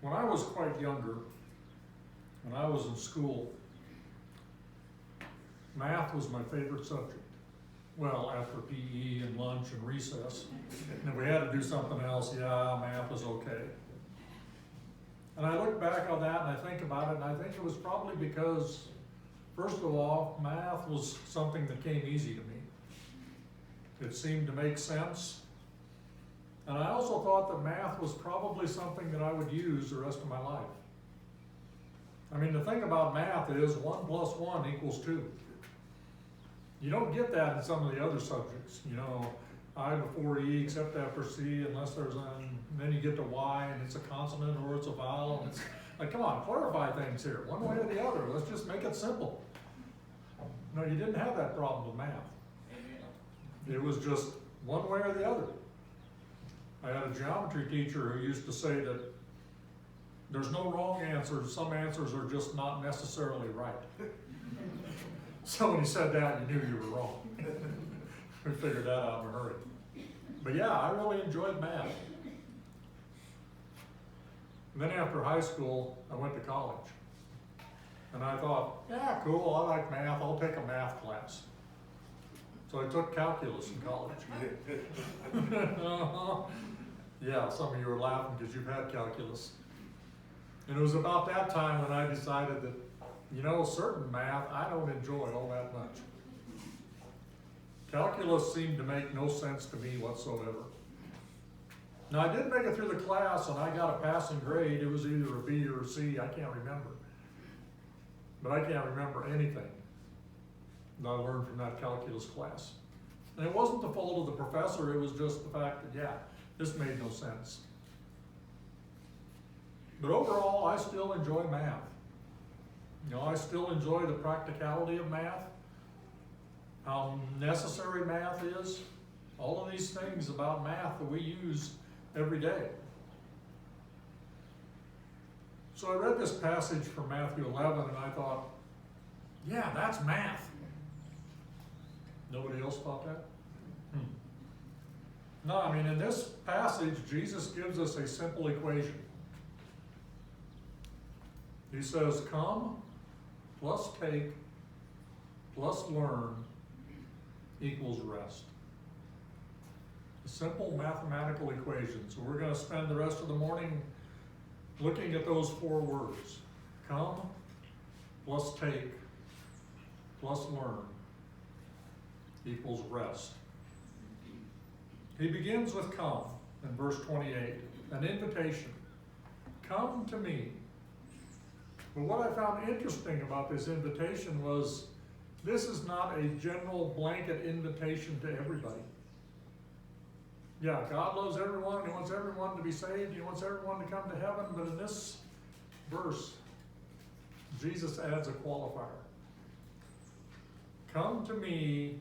When I was quite younger, when I was in school, math was my favorite subject. Well, after PE and lunch and recess. And if we had to do something else, yeah, math was okay. And I look back on that and I think about it, and I think it was probably because, first of all, math was something that came easy to me. It seemed to make sense. And I also thought that math was probably something that I would use the rest of my life. I mean, the thing about math is 1 plus 1 equals 2. You don't get that in some of the other subjects, you know, I before E except after C unless there's an, then you get to Y and it's a consonant or it's a vowel. And it's like, come on, clarify things here, one way or the other. Let's just make it simple. No, you didn't have that problem with math. It was just one way or the other. I had a geometry teacher who used to say that there's no wrong answers, some answers are just not necessarily right. So when he said that, you knew you were wrong. We figured that out in a hurry. But yeah, I really enjoyed math. And then after high school, I went to college. And I thought, yeah, cool, I like math, I'll take a math class. So I took calculus in college. Yeah, some of you are laughing because you've had calculus. And it was about that time when I decided that, you know, certain math I don't enjoy all that much. Calculus seemed to make no sense to me whatsoever. Now I did make it through the class and I got a passing grade. It was either a B or a C, I can't remember. But I can't remember anything that I learned from that calculus class. And it wasn't the fault of the professor, it was just the fact that, yeah, this made no sense. But overall, I still enjoy math. You know, I still enjoy the practicality of math, how necessary math is, all of these things about math that we use every day. So I read this passage from Matthew 11 and I thought, yeah, that's math. Nobody else thought that? No, I mean, in this passage, Jesus gives us a simple equation. He says, come plus take plus learn equals rest. A simple mathematical equation. So we're going to spend the rest of the morning looking at those 4 words. Come plus take plus learn equals rest. He begins with come in verse 28, an invitation. Come to me. But what I found interesting about this invitation was this is not a general blanket invitation to everybody. Yeah, God loves everyone. He wants everyone to be saved. He wants everyone to come to heaven. But in this verse, Jesus adds a qualifier. Come to me,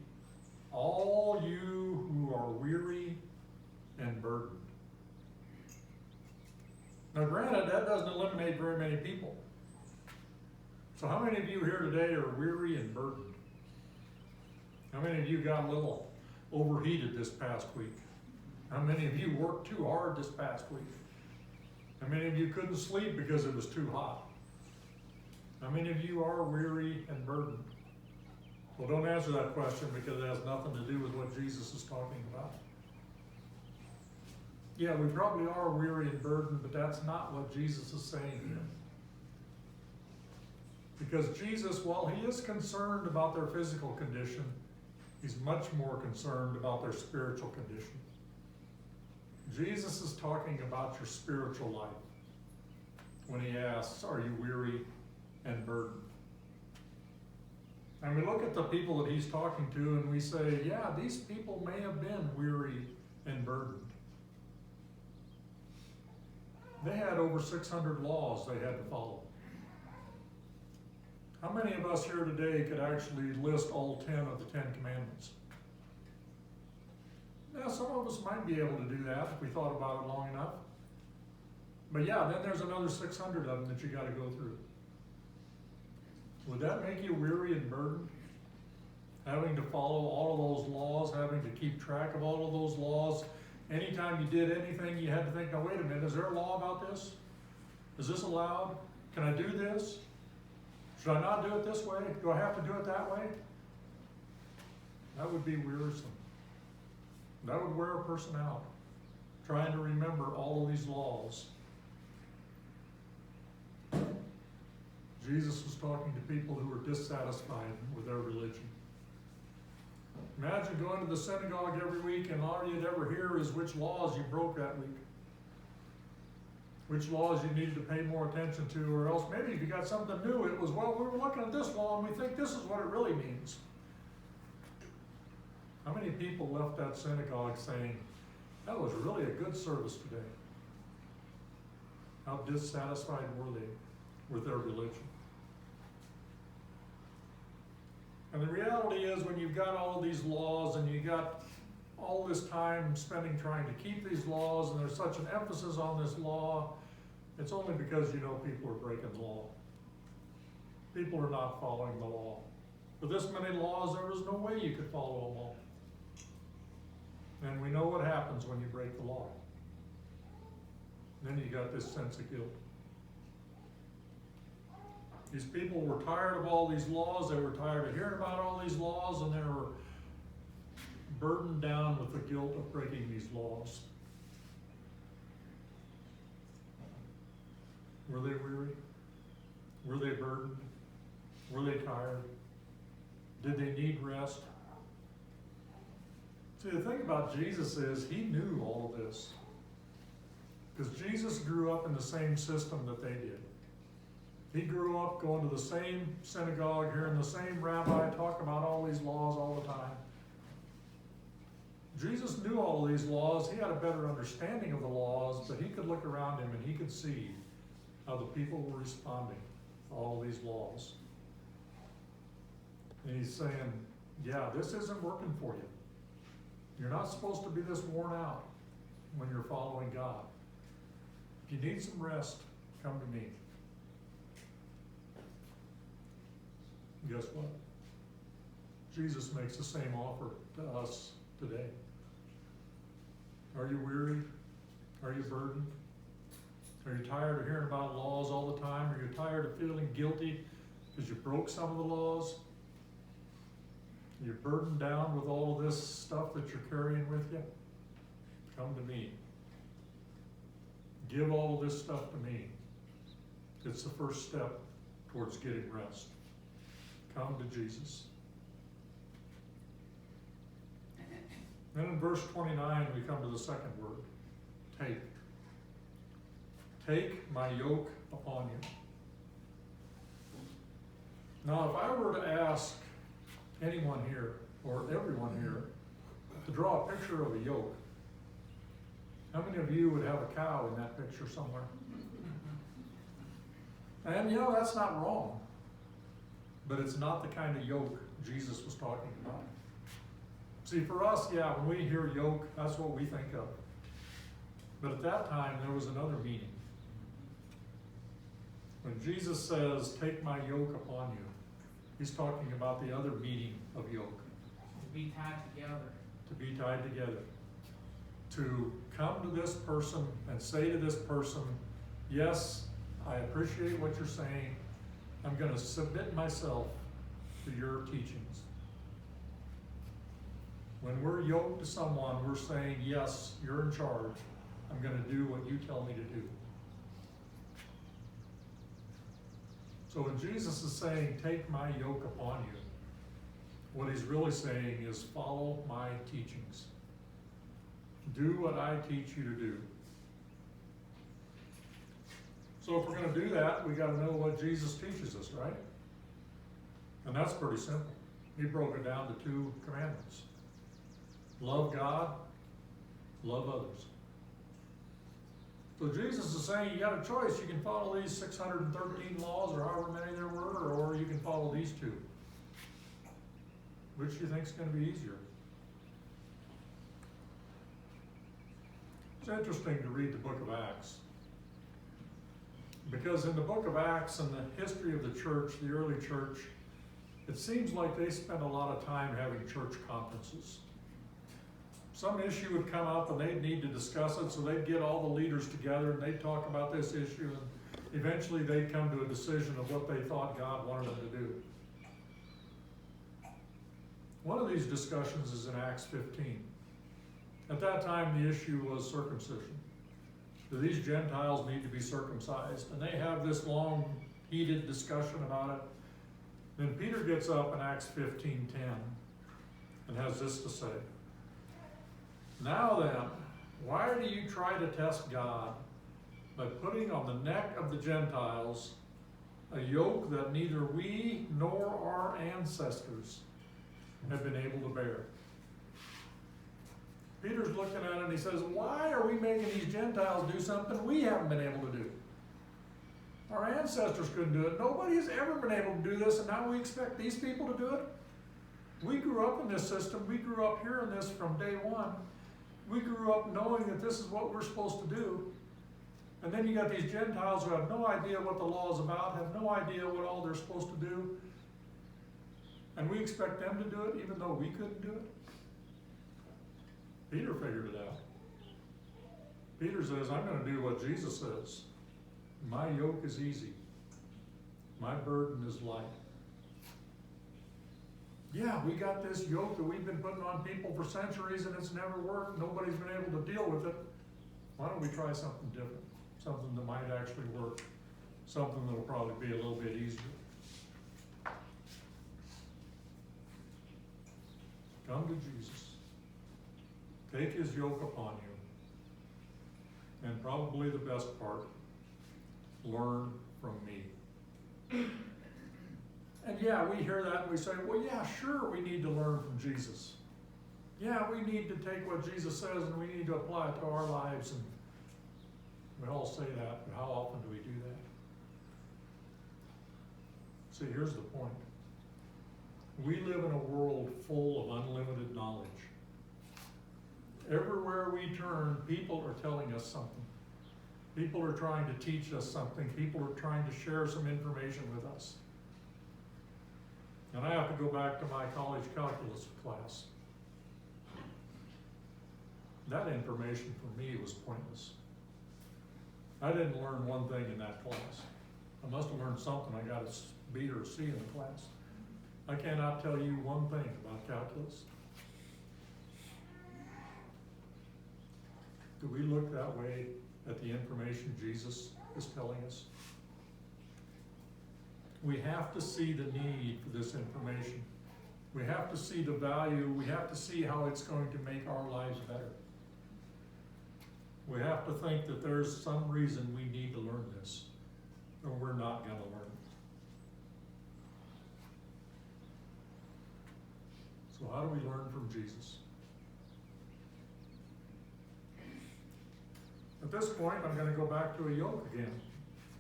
all you who are weary and burdened. Now granted, that doesn't eliminate very many people. So how many of you here today are weary and burdened? How many of you got a little overheated this past week? How many of you worked too hard this past week? How many of you couldn't sleep because it was too hot? How many of you are weary and burdened? Well, don't answer that question because it has nothing to do with what Jesus is talking about. Yeah, we probably are weary and burdened, but that's not what Jesus is saying here. Because Jesus, while he is concerned about their physical condition, he's much more concerned about their spiritual condition. Jesus is talking about your spiritual life when he asks, are you weary and burdened? And we look at the people that he's talking to and we say, yeah, these people may have been weary and burdened. They had over 600 laws they had to follow. How many of us here today could actually list all 10 of the 10 commandments? Now, some of us might be able to do that if we thought about it long enough. But yeah, then there's another 600 of them that you got to go through. Would that make you weary and burdened? Having to follow all of those laws, having to keep track of all of those laws. Anytime you did anything, you had to think, now wait a minute, is there a law about this? Is this allowed? Can I do this? Should I not do it this way? Do I have to do it that way? That would be wearisome. That would wear a person out, trying to remember all of these laws. Jesus was talking to people who were dissatisfied with their religion. Imagine going to the synagogue every week and all you'd ever hear is which laws you broke that week. Which laws you needed to pay more attention to, or else maybe if you got something new, it was, well, we were looking at this law and we think this is what it really means. How many people left that synagogue saying, that was really a good service today? How dissatisfied were they with their religion? And the reality is when you've got all of these laws and you got all this time spending trying to keep these laws and there's such an emphasis on this law, it's only because you know people are breaking the law. People are not following the law. With this many laws, there was no way you could follow them all. And we know what happens when you break the law. Then you got this sense of guilt. These people were tired of all these laws. They were tired of hearing about all these laws, and they were burdened down with the guilt of breaking these laws. Were they weary? Were they burdened? Were they tired? Did they need rest? See, the thing about Jesus is he knew all of this. Because Jesus grew up in the same system that they did. He grew up going to the same synagogue, hearing the same rabbi talk about all these laws all the time. Jesus knew all of these laws. He had a better understanding of the laws, but he could look around him and he could see how the people were responding to all these laws. And he's saying, yeah, this isn't working for you. You're not supposed to be this worn out when you're following God. If you need some rest, come to me. Guess what? Jesus makes the same offer to us today. Are you weary? Are you burdened? Are you tired of hearing about laws all the time? Are you tired of feeling guilty because you broke some of the laws? You're burdened down with all of this stuff that you're carrying with you? Come to me. Give all of this stuff to me. It's the first step towards getting rest. Come to Jesus. Then in verse 29, we come to the second word, take. Take my yoke upon you. Now, if I were to ask anyone here, or everyone here, to draw a picture of a yoke, how many of you would have a cow in that picture somewhere? And you know, that's not wrong. But it's not the kind of yoke Jesus was talking about. See, for us, yeah, when we hear yoke, that's what we think of. But at that time, there was another meaning. When Jesus says, take my yoke upon you, he's talking about the other meaning of yoke. To be tied together. To be tied together. To come to this person and say to this person, yes, I appreciate what you're saying. I'm going to submit myself to your teachings. When we're yoked to someone, we're saying, yes, you're in charge. I'm going to do what you tell me to do. So when Jesus is saying, take my yoke upon you, what he's really saying is follow my teachings. Do what I teach you to do. So if we're going to do that, we got to know what Jesus teaches us, right? And that's pretty simple. He broke it down to 2 commandments. Love God, love others. So Jesus is saying you got a choice. You can follow these 613 laws or however many there were, or you can follow these 2. Which do you think is going to be easier? It's interesting to read the book of Acts. Because in the book of Acts and the history of the church, the early church, it seems like they spent a lot of time having church conferences. Some issue would come up and they'd need to discuss it, so they'd get all the leaders together and they'd talk about this issue. And eventually they'd come to a decision of what they thought God wanted them to do. One of these discussions is in Acts 15. At that time, the issue was circumcision. Do these Gentiles need to be circumcised? And they have this long, heated discussion about it. Then Peter gets up in Acts 15:10 and has this to say. Now then, why do you try to test God by putting on the neck of the Gentiles a yoke that neither we nor our ancestors have been able to bear? Peter's looking at it and he says, why are we making these Gentiles do something we haven't been able to do? Our ancestors couldn't do it. Nobody has ever been able to do this, and now we expect these people to do it? We grew up in this system. We grew up hearing this from day one. We grew up knowing that this is what we're supposed to do. And then you got these Gentiles who have no idea what the law is about, have no idea what all they're supposed to do. And we expect them to do it even though we couldn't do it? Peter figured it out. Peter says, I'm going to do what Jesus says. My yoke is easy. My burden is light. Yeah, we got this yoke that we've been putting on people for centuries and it's never worked. Nobody's been able to deal with it. Why don't we try something different? Something that might actually work. Something that'll probably be a little bit easier. Come to Jesus. Take his yoke upon you. And probably the best part, learn from me. And yeah, we hear that and we say, well, yeah, sure, we need to learn from Jesus. Yeah, we need to take what Jesus says and we need to apply it to our lives. And we all say that, but how often do we do that? See, here's the point. We live in a world full of unlimited knowledge. Everywhere we turn, people are telling us something. People are trying to teach us something. People are trying to share some information with us. And I have to go back to my college calculus class. That information for me was pointless. I didn't learn one thing in that class. I must have learned something. I got a B or a C in the class. I cannot tell you one thing about calculus. Do we look that way at the information Jesus is telling us? We have to see the need for this information. We have to see the value. We have to see how it's going to make our lives better. We have to think that there's some reason we need to learn this, or we're not going to learn it. So how do we learn from Jesus? At this point, I'm going to go back to a yoke again.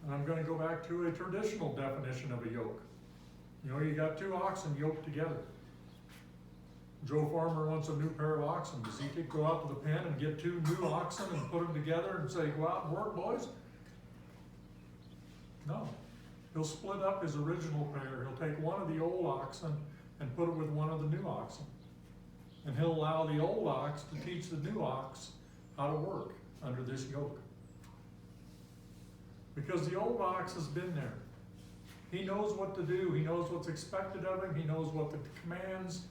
And I'm going to go back to a traditional definition of a yoke. You know, you got two oxen yoked together. Joe Farmer wants a new pair of oxen. Does he go out to the pen and get two new oxen and put them together and say, go out and work, boys? No. He'll split up his original pair. He'll take one of the old oxen and put it with one of the new oxen. And he'll allow the old ox to teach the new ox how to work under this yoke. Because the old ox has been there. He knows what to do. He knows what's expected of him. He knows what the commands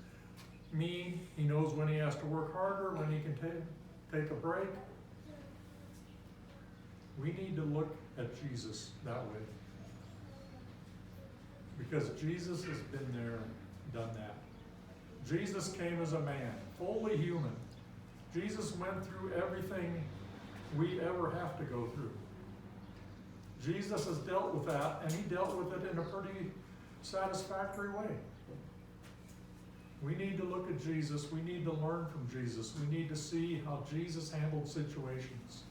mean. He knows when he has to work harder, when he can take a break. We need to look at Jesus that way. Because Jesus has been there and done that. Jesus came as a man, fully human. Jesus went through everything we ever have to go through. Jesus has dealt with that, and he dealt with it in a pretty satisfactory way. We need to look at Jesus. We need to learn from Jesus. We need to see how Jesus handled situations.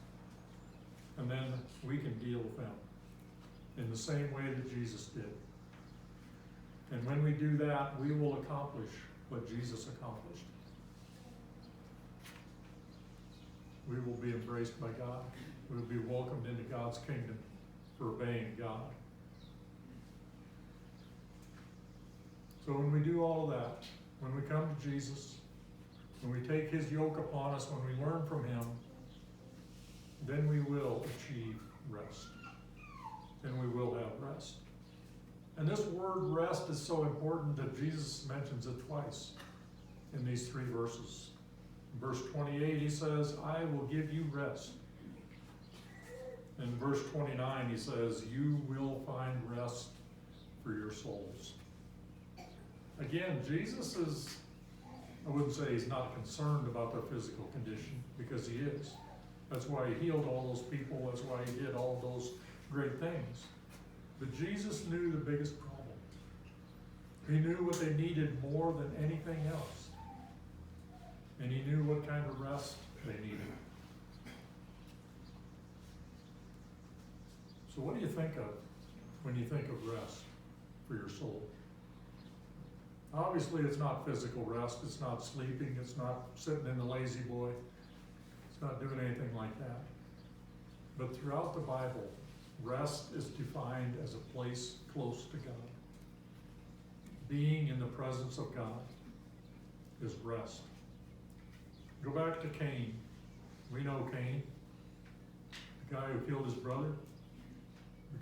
And then we can deal with them in the same way that Jesus did. And when we do that, we will accomplish what Jesus accomplished. We will be embraced by God. We will be welcomed into God's kingdom for obeying God. So when we do all of that, when we come to Jesus, when we take his yoke upon us, when we learn from him, then we will achieve rest. then we will have rest. And this word rest is so important that Jesus mentions it twice in these 3 verses. In verse 28, he says, I will give you rest. In verse 29, he says, you will find rest for your souls. Again, Jesus is, I wouldn't say he's not concerned about their physical condition, because he is. That's why he healed all those people. That's why he did all those great things. But Jesus knew the biggest problem. He knew what they needed more than anything else. And he knew what kind of rest they needed. So what do you think of when you think of rest for your soul? Obviously, it's not physical rest. It's not sleeping. It's not sitting in the lazy boy. It's not doing anything like that. But throughout the Bible, rest is defined as a place close to God. Being in the presence of God is rest. Go back to Cain. We know Cain, the guy who killed his brother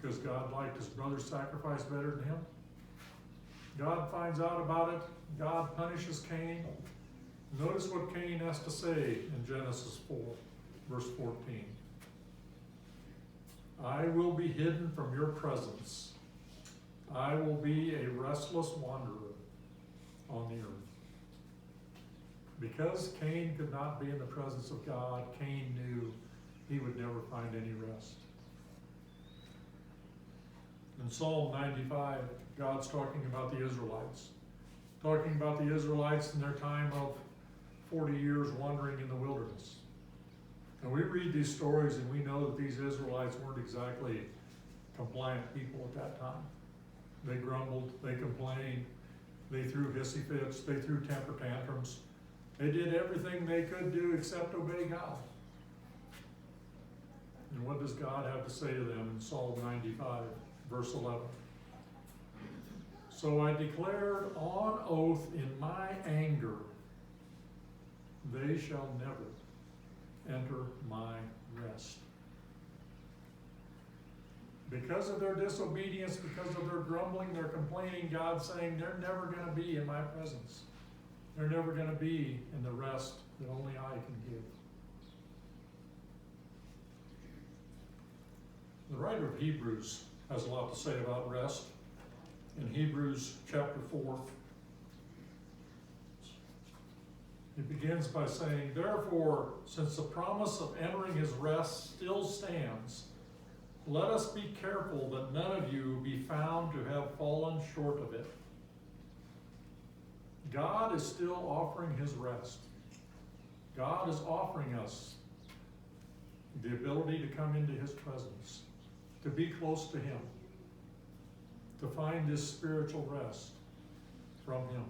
because God liked his brother's sacrifice better than him. God finds out about it. God punishes Cain. Notice what Cain has to say in Genesis 4, verse 14. I will be hidden from your presence. I will be a restless wanderer on the earth. Because Cain could not be in the presence of God, Cain knew he would never find any rest. In Psalm 95, God's talking about the Israelites. Talking about the Israelites in their time of 40 years wandering in the wilderness. And we read these stories and we know that these Israelites weren't exactly compliant people at that time. They grumbled, they complained, they threw hissy fits, they threw temper tantrums. They did everything they could do except obey God. And what does God have to say to them in Psalm 95, verse 11? So I declared on oath in my anger, they shall never enter my rest. Because of their disobedience, because of their grumbling, their complaining, God's saying they're never going to be in my presence. They're never going to be in the rest that only I can give. The writer of Hebrews has a lot to say about rest. In Hebrews chapter 4, he begins by saying, therefore, since the promise of entering his rest still stands, let us be careful that none of you be found to have fallen short of it. God is still offering his rest. God is offering us the ability to come into his presence, to be close to him, to find this spiritual rest from him.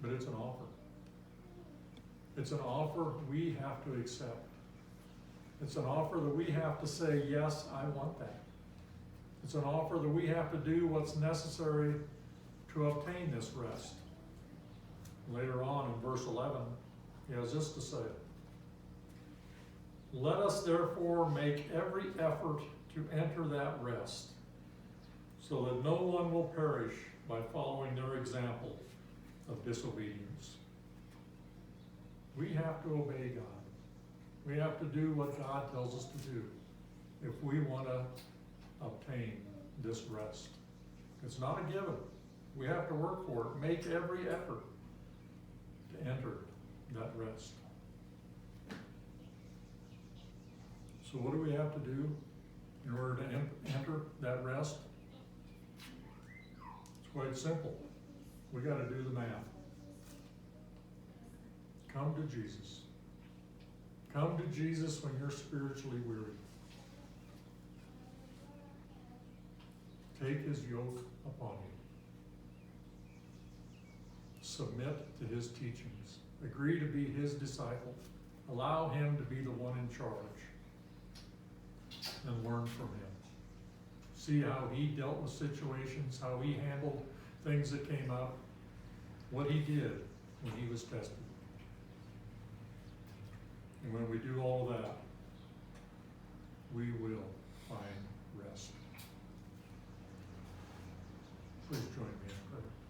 But it's an offer. It's an offer we have to accept. It's an offer that we have to say, yes, I want that. It's an offer that we have to do what's necessary to obtain this rest. Later on in verse 11, he has this to say. Let us therefore make every effort to enter that rest, so that no one will perish by following their example of disobedience. We have to obey God. We have to do what God tells us to do if we want to obtain this rest. It's not a given. We have to work for it. Make every effort to enter that rest. So what do we have to do in order to enter that rest? It's quite simple. We got to do the math. Come to Jesus. Come to Jesus when you're spiritually weary. Take his yoke upon you. Submit to his teachings. Agree to be his disciple. Allow him to be the one in charge. And learn from him. See how he dealt with situations, how he handled things that came up, what he did when he was tested. And when we do all that, we will find rest. Please join me in prayer.